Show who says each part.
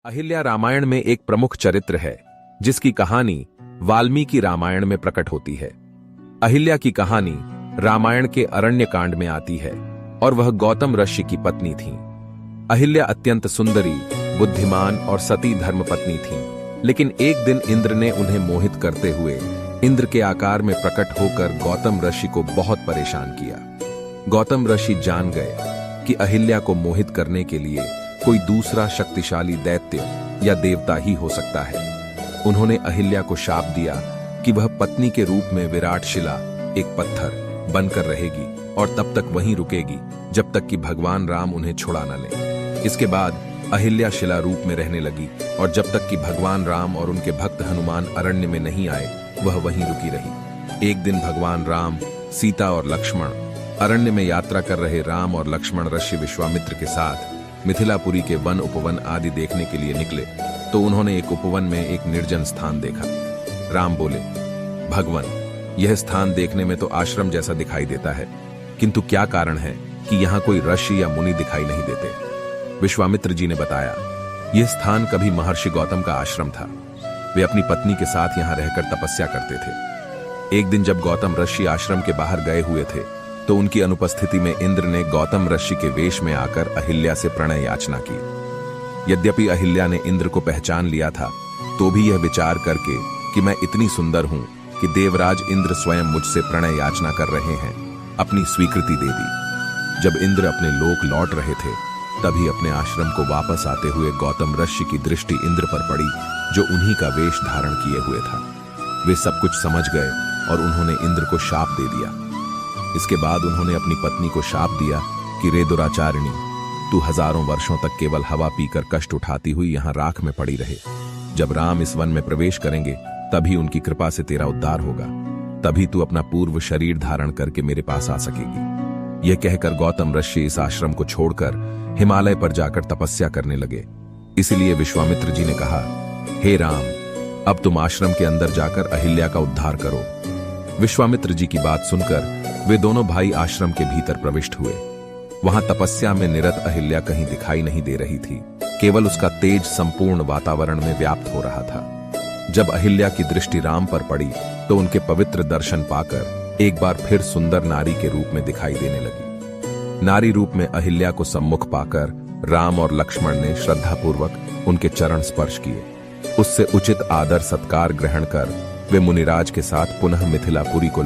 Speaker 1: अहिल्या रामायण में एक प्रमुख चरित्र है जिसकी कहानी वाल्मीकि रामायण में प्रकट होती है। अहिल्या की कहानी रामायण के अरण्य कांड में आती है और वह गौतम ऋषि की पत्नी थी। अहिल्या अत्यंत सुंदरी, बुद्धिमान और सती धर्मपत्नी थी, लेकिन एक दिन इंद्र ने उन्हें मोहित करते हुए इंद्र के आकार में प्रकट होकर गौतम ऋषि को बहुत परेशान किया। गौतम ऋषि जान गए कि अहिल्या को मोहित करने के लिए कोई दूसरा शक्तिशाली दैत्य या देवता ही हो सकता है। उन्होंने अहिल्या को शाप दिया कि वह पत्नी के रूप में विराट शिला, एक पत्थर बनकर रहेगी और तब तक वहीं रुकेगी जब तक कि भगवान राम उन्हें छुड़ा न ले। इसके बाद अहिल्या शिला रूप में रहने लगी और जब तक कि भगवान राम और उनके भक्त हनुमान अरण्य में नहीं आए वह वहीं रुकी रही। एक दिन भगवान राम, सीता और लक्ष्मण अरण्य में यात्रा कर रहे राम और लक्ष्मण ऋषि विश्वामित्र के साथ मिथिलापुरी के वन उपवन आदि देखने के लिए निकले तो उन्होंने एक उपवन में एक निर्जन स्थान देखा। राम बोले, भगवान, यह स्थान देखने में तो आश्रम जैसा दिखाई देता है, किंतु क्या कारण है कि यहाँ कोई ऋषि या मुनि दिखाई नहीं देते? विश्वामित्र जी ने बताया, यह स्थान कभी महर्षि गौतम का आश्रम था। वे अपनी पत्नी के साथ यहाँ रहकर तपस्या करते थे। एक दिन जब गौतम ऋषि आश्रम के बाहर गए हुए थे तो उनकी अनुपस्थिति में इंद्र ने गौतम ऋषि के वेश में आकर अहिल्या से प्रणय याचना की। यद्यपि अहिल्या ने इंद्र को पहचान लिया था तो भी यह विचार करके कि मैं इतनी सुंदर हूं कि देवराज इंद्र स्वयं मुझसे प्रणय याचना कर रहे हैं, अपनी स्वीकृति दे दी। जब इंद्र अपने लोक लौट रहे थे तभी अपने आश्रम को वापस आते हुए गौतम ऋषि की दृष्टि इंद्र पर पड़ी, जो उन्हीं का वेश धारण किए हुए था। वे सब कुछ समझ गए और उन्होंने इंद्र को शाप दे दिया। इसके बाद उन्होंने अपनी पत्नी को शाप दिया कि रे दुराचारिणी, तू हजारों वर्षों तक केवल हवा पीकर कष्ट उठाती हुई यहाँ राख में पड़ी रहे। जब राम इस वन में प्रवेश करेंगे तभी उनकी कृपा से तेरा उद्धार होगा, तभी तू अपना पूर्व शरीर धारण करके मेरे पास आ सकेगी। यह कहकर गौतम ऋषि इस आश्रम को छोड़कर हिमालय पर जाकर तपस्या करने लगे। इसलिए विश्वामित्र जी ने कहा, हे राम, अब तुम आश्रम के अंदर जाकर अहिल्या का उद्धार करो। विश्वामित्र जी की बात सुनकर वे दोनों भाई आश्रम के भीतर प्रविष्ट हुए। वहां तपस्या में निरत अहिल्या कहीं दिखाई नहीं दे रही थी, केवल उसका तेज संपूर्ण वातावरण में व्याप्त हो रहा था। जब अहिल्या की दृष्टि राम पर पड़ी तो उनके पवित्र दर्शन पाकर एक बार फिर सुंदर नारी के रूप में दिखाई देने लगी। नारी रूप में अहिल्या को सम्मुख पाकर राम और लक्ष्मण ने श्रद्धापूर्वक उनके चरण स्पर्श किए। उससे उचित आदर सत्कार ग्रहण कर वे मुनिराज के साथ पुनः मिथिलापुरी को